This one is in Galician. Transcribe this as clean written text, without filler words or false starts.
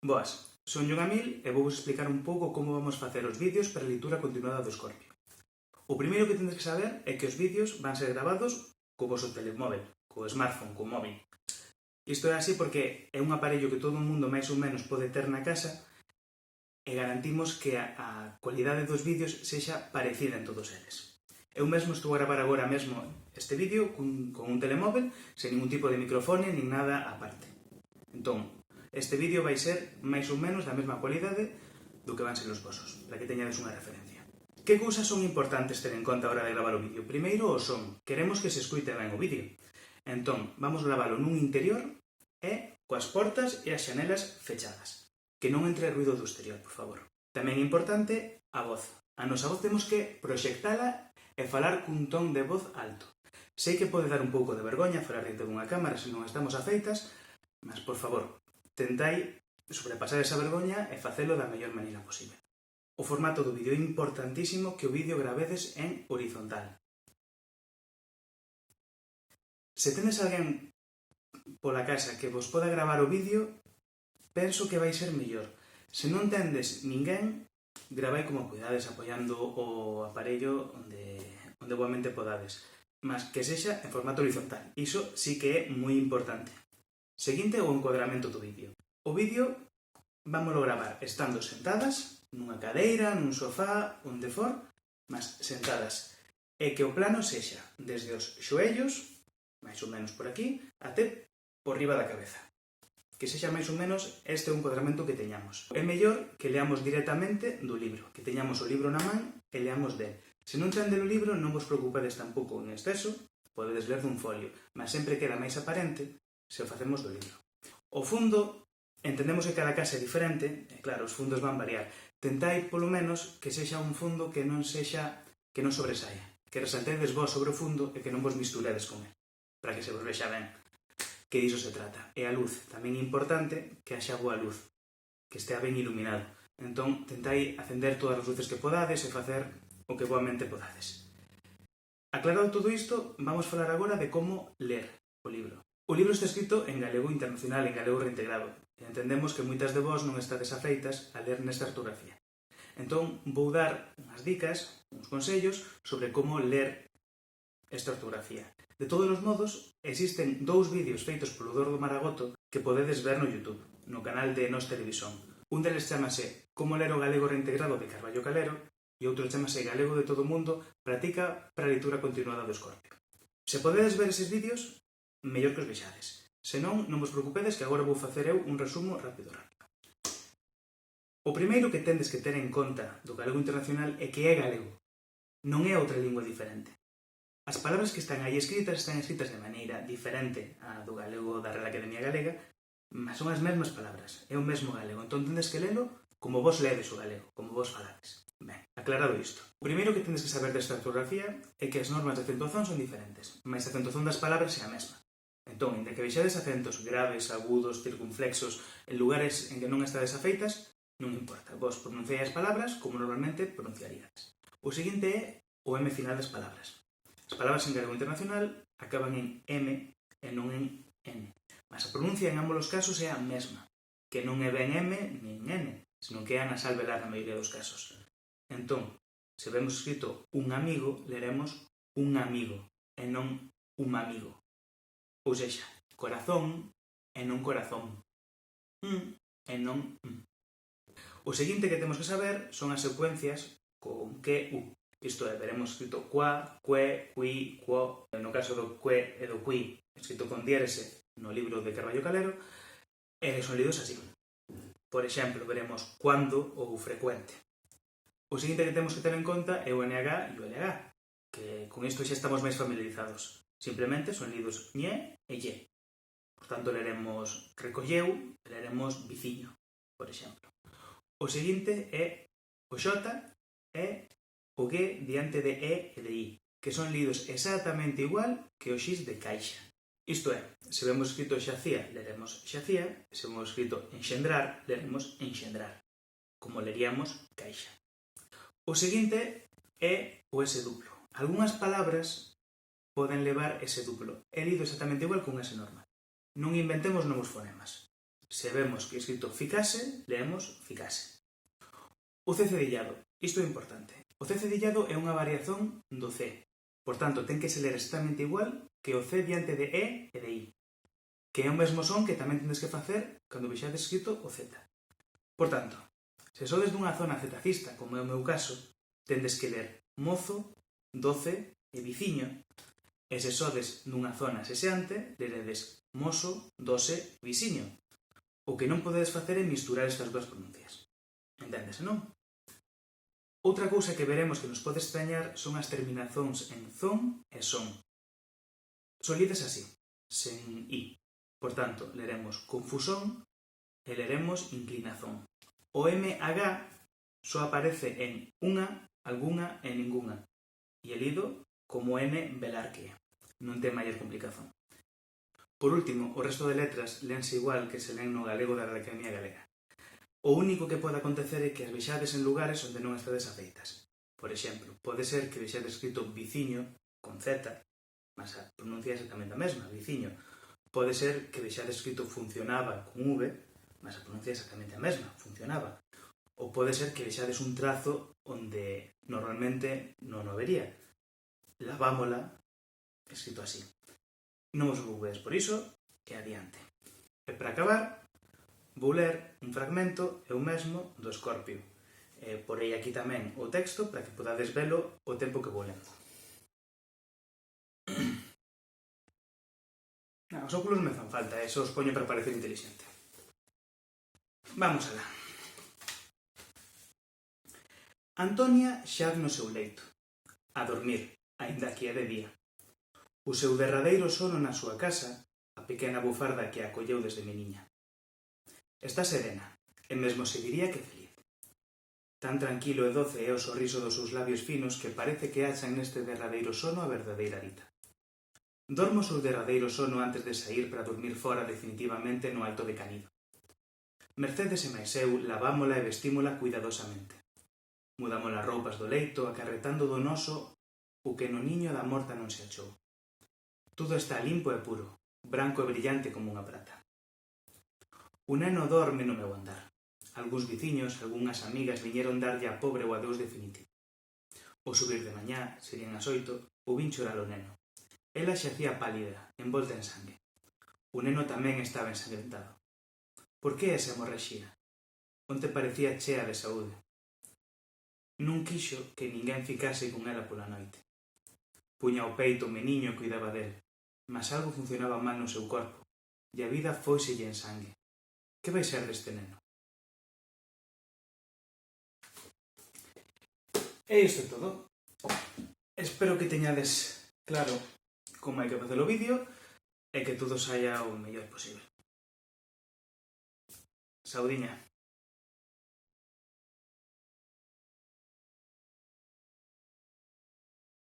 Boas, son Jon Amil e vou vos explicar un pouco como vamos facer os vídeos para a lectura continuada do Scorpio. O primeiro que tendes que saber é que os vídeos van ser gravados co vosso telemóvel, co smartphone, co móvil. Isto é así porque é un aparello que todo o mundo máis ou menos pode ter na casa e garantimos que a cualidade dos vídeos sexa parecida en todos eles. Eu mesmo estou a gravar agora mesmo este vídeo con un telemóvel, sen ningún tipo de microfone nin nada aparte. Entón, este vídeo vai ser máis ou menos da mesma cualidade do que van ser os vosos, para que teñades unha referencia. Que cousas son importantes ter en conta a hora de gravar o vídeo? Primeiro o son. Queremos que se escuite ben o vídeo. Entón, vamos gravalo nun interior e coas portas e as xanelas fechadas. Que non entre ruido do exterior, por favor. Tamén é importante a voz. A nosa voz temos que proxectala e falar cun ton de voz alto. Sei que pode dar un pouco de vergoña falar dentro dunha cámara se non estamos afeitas, mas, por favor, tentai sobrepasar esa vergoña e facelo da mellor maneira posible. O formato do vídeo é importantísimo que o vídeo gravedes en horizontal. Se tenes alguén pola casa que vos poda gravar o vídeo, penso que vai ser mellor. Se non tendes ninguén, gravai como cuidades apoiando o aparello onde boamente podades, mas que sexa en formato horizontal. Iso sí que é moi importante. Seguinte, o encuadramento do vídeo. O vídeo vámoslo gravar estando sentadas, nunha cadeira, nun sofá, onde for, mas sentadas. E que o plano sexa desde os xoellos, máis ou menos por aquí, até por riba da cabeza. Que sexa máis ou menos este o encuadramento que teñamos. É mellor que leamos directamente do libro, que teñamos o libro na man e leamos del. Se non tende o libro, non vos preocupades tampouco en exceso, podedes ler dun folio, mas sempre queda máis aparente se o facemos do libro. O fundo, entendemos que cada casa é diferente, e claro, os fundos van variar. Tentai, polo menos, que sexa un fundo que non sobresaia, que resaltedes vos sobre o fundo e que non vos misturedes con ele, para que se vos vexa ben, que diso se trata. E a luz, tamén é importante que haxa boa luz, que estea ben iluminado. Entón, tentai acender todas as luces que podades e facer o que boamente podades. Aclarado todo isto, vamos falar agora de como ler o libro. O libro está escrito en galego internacional, en galego reintegrado, e entendemos que moitas de vós non estades afeitas a ler nesta ortografía. Entón, vou dar unhas dicas, uns consellos, sobre como ler esta ortografía. De todos os modos, existen dous vídeos feitos polo Dordo Maragoto que podedes ver no YouTube, no canal de Nos Televisión. Un deles chamase Como ler o galego reintegrado de Carballo Calero e outro chamase Galego de todo o mundo, práctica para a lectura continuada do Scorpio. Se podedes ver eses vídeos, mellor que os vexades. Se non, non vos preocupedes que agora vou facer eu un resumo rápido. O primeiro que tendes que ter en conta do galego internacional é que é galego. Non é outra lingua diferente. As palabras que están aí escritas están escritas de maneira diferente á do galego da Real Academia Galega, mas son as mesmas palabras, é o mesmo galego. Entón tendes que lelo como vos ledes o galego, como vos falades. Ben, aclarado isto. O primeiro que tendes que saber desta ortografía é que as normas de acentuación son diferentes, mas a acentuación das palabras é a mesma. Entón, inda que vexades acentos graves, agudos, circunflexos en lugares en que non estades afeitas, non importa. Vos pronunciai as palabras como normalmente pronunciaríades. O seguinte é o M final das palabras. As palabras en galego internacional acaban en M e non en N. Mas a pronuncia en ambos os casos é a mesma, que non é ben M nin N, senón que é a nasal velar na maioría dos casos. Entón, se vemos escrito un amigo, leremos un amigo e non un amigo. Ou seja, corazón e non corazón. E non O seguinte que temos que saber son as secuencias con que u. Isto é, veremos escrito qua, que, qui, quo. No caso do que e do qui, escrito con diérese no libro de Carballo Calero, son lidos así. Por exemplo, veremos cuando ou frecuente. O seguinte que temos que ter en conta é o NH e o LH, que con isto xa estamos máis familiarizados. Simplemente son lidos ñe e lle. Por tanto, leremos recolleu e leremos viciño, por exemplo. O seguinte é o X e o G diante de E e de I, que son lidos exactamente igual que o X de caixa. Isto é, se vemos escrito xacía, leremos xacía, se vemos escrito enxendrar, leremos enxendrar, como leríamos caixa. O seguinte é o S duplo. Algúnas palabras poden levar ese duplo. É lido exactamente igual con ese normal. Non inventemos novos fonemas. Se vemos que é escrito ficase, leemos ficase. O C cedillado. Isto é importante. O C cedillado é unha variación do C. Por tanto, ten que se ler exactamente igual que o C diante de E e de I. Que é o mesmo son que tamén tendes que facer cando vexades escrito o Z. Por tanto, se sodes dunha zona zetacista, como é o meu caso, tendes que ler mozo, doce e viciño, e se sodes nunha zona seseante, leredes mozo, doce, viciño. O que non podedes facer é misturar estas dúas pronuncias. Enténdese, non? Outra cousa que veremos que nos pode extrañar son as terminacións en zon e son. Son lidas así, sen i. Por tanto, leremos confusón e leremos inclinazón. O MH só aparece en unha, alguna e ninguna. E é lido como N velarquia. Non ten maior complicación. Por último, o resto de letras lense igual que se len no galego da Academia Galega. O único que pode acontecer é que as vexades en lugares onde non estades afeitas. Por exemplo, pode ser que vexades escrito viciño con Z, mas a pronuncia é exactamente a mesma, viciño. Pode ser que vexades escrito funcionaba con V, mas a pronuncia é exactamente a mesma, funcionaba. Ou pode ser que vexades un trazo onde normalmente non o vería. Lavámola, escrito así. Non vos preocupedes por iso, e adiante. E para acabar, vou ler un fragmento eu mesmo do Escorpio. Porei aquí tamén o texto para que podades velo o tempo que vou lendo. Os óculos me fan falta, eso os poño para parecer inteligente. Vamos alá. Antonia xa no seu leito, a dormir, aínda que é de día. O seu derradeiro sono na súa casa, a pequena bufarda que a acolleu desde meniña. Está serena, e mesmo se diría que feliz. Tan tranquilo e doce é o sorriso dos seus labios finos que parece que achan neste derradeiro sono a verdadeira dita. Dormo o seu derradeiro sono antes de sair para dormir fora definitivamente no Alto de Canido. Mercedes e máis eu lavámola e vestímola cuidadosamente. Mudamos as roupas do leito acarretando do noso o que no niño da morta non se achou. Todo está limpo e puro, branco e brillante como unha prata. O neno dorme no meu andar. Algúns viciños, algunhas amigas viñeron darlle a pobre o adeus definitivo. O subir de mañá, serían as 8, o vin chorar o neno. Ela xacía pálida, envolta en sangue. O neno tamén estaba ensangrentado. Por que esa hemorraxía? Onte parecía chea de saúde. Non quixo que ninguén ficase con ela pola noite. Puña o peito o meniño e cuidaba del, mas algo funcionaba mal no seu corpo, e a vida fóiselle en sangue. Que vai ser deste neno? E isto é todo. Espero que teñades claro como hai que facer o vídeo e que todo saia o mellor posible. Saudiña.